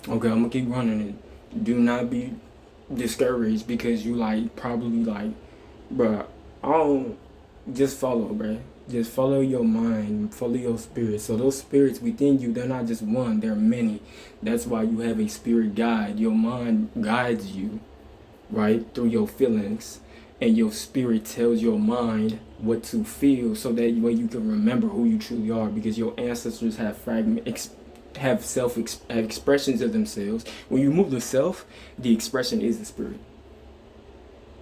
Okay, I'm gonna keep running it. Do not be discouraged because you like probably like, bruh, I don't just follow, bruh. Just follow your mind, follow your spirit. So those spirits within you, they're not just one, they're many. That's why you have a spirit guide. Your mind guides you, right, through your feelings, and your spirit tells your mind what to feel, so that way you can remember who you truly are. Because your ancestors have have expressions of themselves. When you move the self, the expression is the spirit.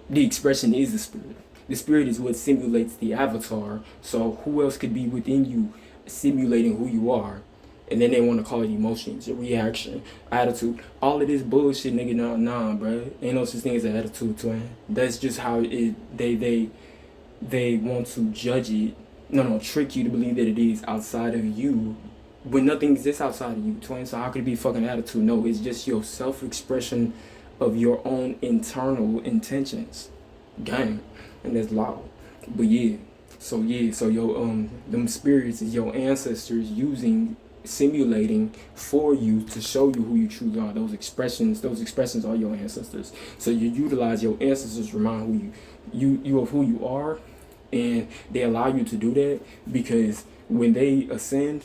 The expression is the spirit. The spirit is what simulates the avatar. So who else could be within you simulating who you are? And then they want to call it emotions, a reaction, attitude. All of this bullshit, nigga. Nah, bro. Ain't no such thing as an attitude, twin. That's just how it. They want to judge it. No, trick you to believe that it is outside of you, when nothing exists outside of you, twin. So how could it be fucking attitude? No, it's just your self-expression of your own internal intentions, gang, and that's loud. But so your them spirits is your ancestors using, simulating for you to show you who you truly are. Those expressions are your ancestors. So you utilize your ancestors to remind you of who you are, and they allow you to do that because when they ascend,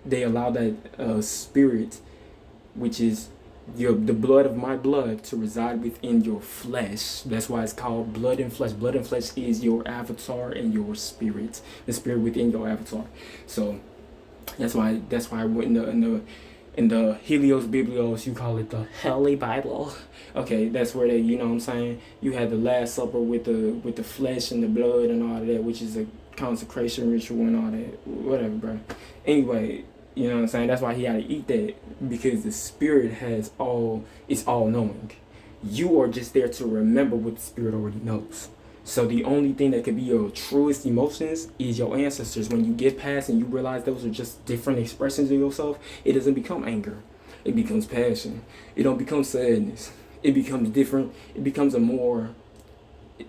they allow that spirit, which is the blood of my blood, to reside within your flesh. That's why it's called blood and flesh. Blood and flesh is your avatar and your spirit, the spirit within your avatar. So that's why in the Helios Biblios, you call it the Holy Bible. Okay, that's where they, you know what I'm saying, you had the Last Supper with the flesh and the blood and all of that, which is a consecration ritual and all that, whatever, bro. Anyway, you know what I'm saying, that's why he had to eat that, because the spirit it's all knowing. You are just there to remember what the spirit already knows. So the only thing that could be your truest emotions is your ancestors. When you get past and you realize those are just different expressions of yourself, it doesn't become anger. It becomes passion. It don't become sadness. It becomes different. It becomes a more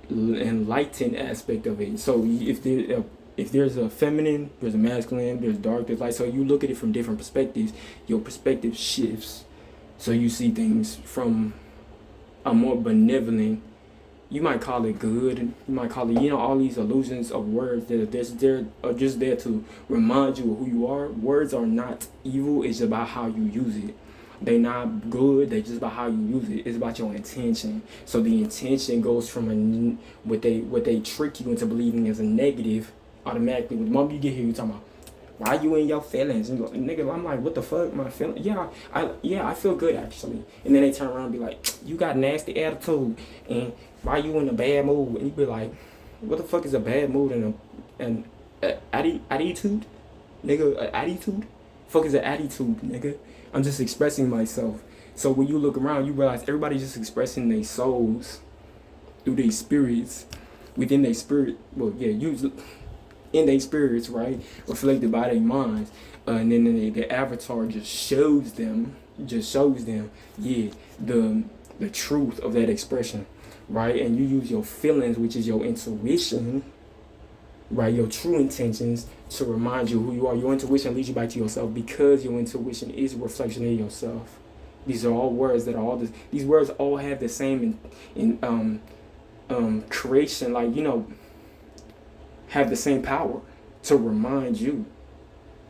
enlightened aspect of it. So if there's a feminine, there's a masculine, there's dark, there's light. So you look at it from different perspectives. Your perspective shifts. So you see things from a more benevolent, you might call it good, you might call it, all these illusions of words that are just there to remind you of who you are. Words are not evil, it's about how you use it. They're not good, they're just about how you use it. It's about your intention. So the intention goes from what they trick you into believing as a negative automatically. With the moment you get here, you talking about, why you in your feelings? And nigga, I'm like, what the fuck? My feelings? I feel good actually. And then they turn around and be like, you got nasty attitude, and why you in a bad mood? And you be like, what the fuck is a bad mood and attitude? Nigga, attitude? Fuck is an attitude, nigga? I'm just expressing myself. So when you look around, you realize everybody's just expressing their souls through their spirits, within their spirit. Well, yeah, usually in their spirits, right? Reflected by their minds. And then the avatar just shows them, yeah, the truth of that expression, right? And you use your feelings, which is your intuition, right? Your true intentions, to remind you who you are. Your intuition leads you back to yourself, because your intuition is a reflection of yourself. These are all words that are all this. These words all have the same in creation, like, have the same power to remind you.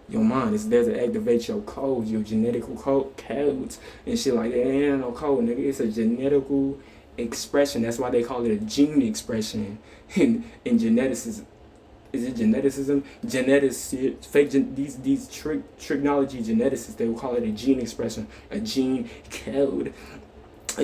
Your mind is there to activate your codes, your genetical codes and shit like that. It ain't no code, nigga. It's a genetical expression. That's why they call it a gene expression. In geneticism, is it geneticism? Geneticists, these tricknology geneticists, they will call it a gene expression, a gene code, a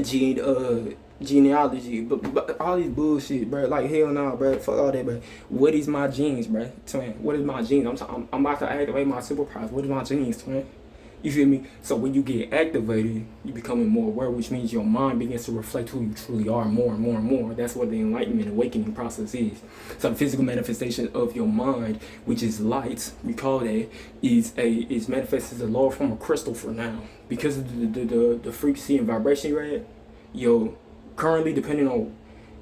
genealogy, but all these bullshit, bro. Like, hell no, bro. Fuck all that, bro. What is my genes, bro? Twin, what is my genes? I'm about to activate my superpowers. What is my genes, twin? You feel me? So when you get activated, you becoming more aware, which means your mind begins to reflect who you truly are more and more and more. That's what the enlightenment, awakening process is. So the physical manifestation of your mind, which is light, we call that, is manifested as a lower form of crystal for now. Because of the frequency and vibration you're at, currently, depending on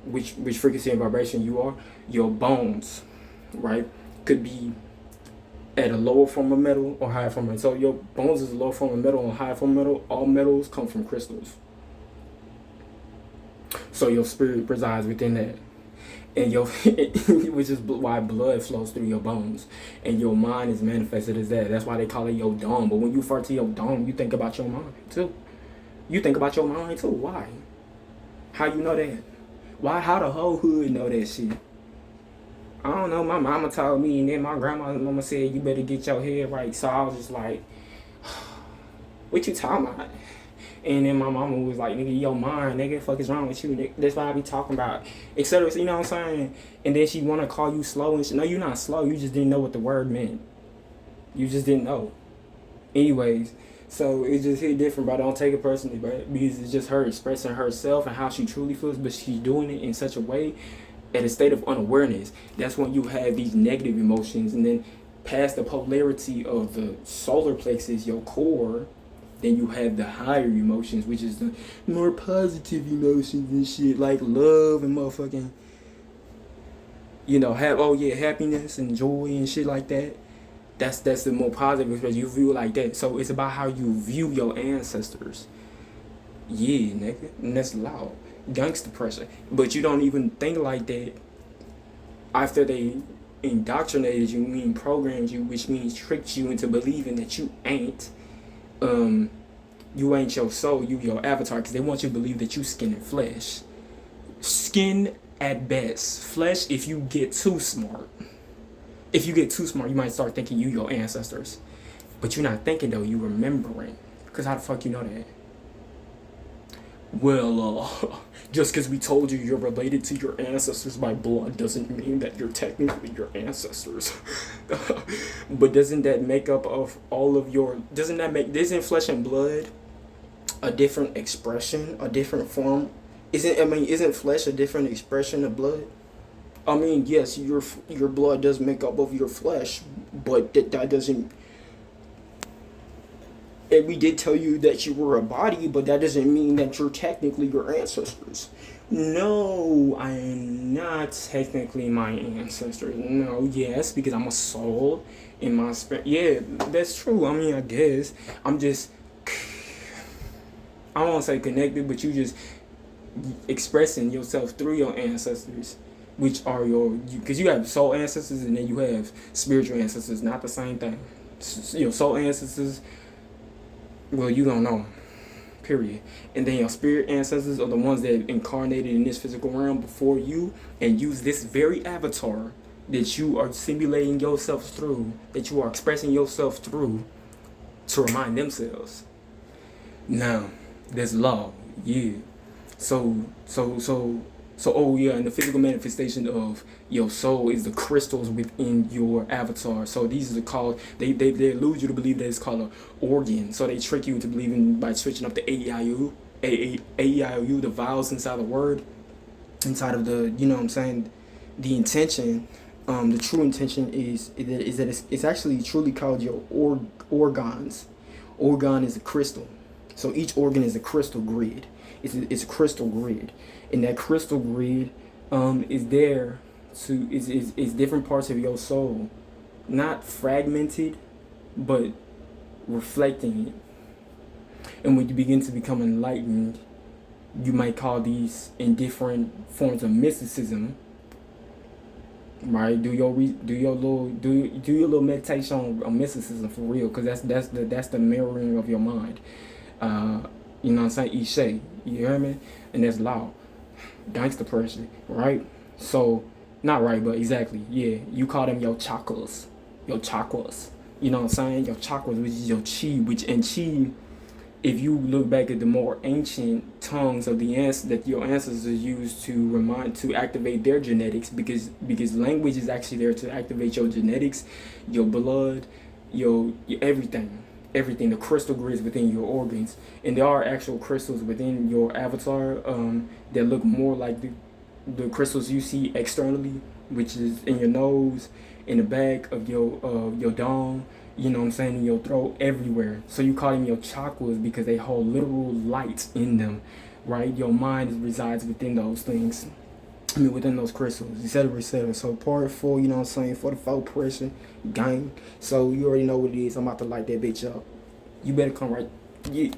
which frequency and vibration you are, your bones, right, could be at a lower form of metal or higher form of metal. So your bones is a lower form of metal or higher form of metal. All metals come from crystals. So your spirit resides within that. And your which is why blood flows through your bones, and your mind is manifested as that. That's why they call it your dome. But when you refer to your dome, you think about your mind too. You think about your mind too. Why? How you know that? Why? How the whole hood know that shit? I don't know. My mama told me, and then my grandma said you better get your head right. So I was just like, what you talking about? And then my mama was like, nigga, your mind, nigga, fuck is wrong with you? Nigga? That's what I be talking about. Etc. You know what I'm saying? And then she want to call you slow and shit. No, you're not slow. You just didn't know what the word meant. You just didn't know. Anyways, so it just hit different, but I don't take it personally, bro. Because it's just her expressing herself and how she truly feels, but she's doing it in such a way at a state of unawareness. That's when you have these negative emotions. And then past the polarity of the solar plexus, your core, then you have the higher emotions, which is the more positive emotions and shit, like love and motherfucking, happiness and joy and shit like that. That's the more positive expression. You view it like that. So it's about how you view your ancestors. Yeah, nigga. And that's loud. Gangster pressure. But you don't even think like that after they indoctrinated you, meaning programmed you, which means tricked you into believing that you ain't your soul, you your avatar, because they want you to believe that you skin and flesh. Skin at best, flesh if you get too smart. If you get too smart, you might start thinking you your ancestors. But you're not thinking though, you remembering. Because how the fuck you know that? Well, just because we told you you're related to your ancestors by blood doesn't mean that you're technically your ancestors. But doesn't that make up of all of your... Isn't flesh and blood a different expression, a different form? Isn't flesh a different expression of blood? I mean, yes, your blood does make up of your flesh, but that doesn't... And we did tell you that you were a body, but that doesn't mean that you're technically your ancestors. No, I am not technically my ancestor. No, yes, because I'm a soul in my spirit. Yeah, that's true. I mean, I guess. I'm just... I don't want to say connected, but you just expressing yourself through your ancestors, which are because you have soul ancestors and then you have spiritual ancestors. Not the same thing. Your soul ancestors... Well, you don't know, period. And then your spirit ancestors are the ones that incarnated in this physical realm before you and use this very avatar that you are simulating yourself through, that you are expressing yourself through, to remind themselves. Now, there's law, yeah. So, oh yeah, and the physical manifestation of your soul is the crystals within your avatar. So these are called, they illude you to believe that it's called an organ. So they trick you into believing by switching up the A-E-I-O-U, the vowels inside the word, inside of the, you know what I'm saying, the intention. The true intention is that it's actually truly called your organs. Organ is a crystal. So each organ is a crystal grid. It's a crystal grid. And that crystal grid is there to is different parts of your soul, not fragmented, but reflecting it. And when you begin to become enlightened, you might call these in different forms of mysticism. Right? Do your little meditation on mysticism for real, because that's the mirroring of your mind. You know what I'm saying? Ishe, you hear me? And that's law. Gangster person, right? So, not right, but exactly, yeah. You call them your chakras. Your chakras. You know what I'm saying? Your chakras, which is your chi, and chi, if you look back at the more ancient tongues of that your ancestors used to activate their genetics, because language is actually there to activate your genetics, your blood, your everything, the crystal grids within your organs. And there are actual crystals within your avatar that look more like the crystals you see externally, which is in your nose, in the back of your dome, you know what I'm saying, in your throat, everywhere. So you call them your chakras because they hold literal light in them, right? Your mind resides within those things. I mean, within those crystals, etc., etc. So part 4, you know what I'm saying, for the 4 pressure gang. So you already know what it is. I'm about to light that bitch up. You better come right. Yeah.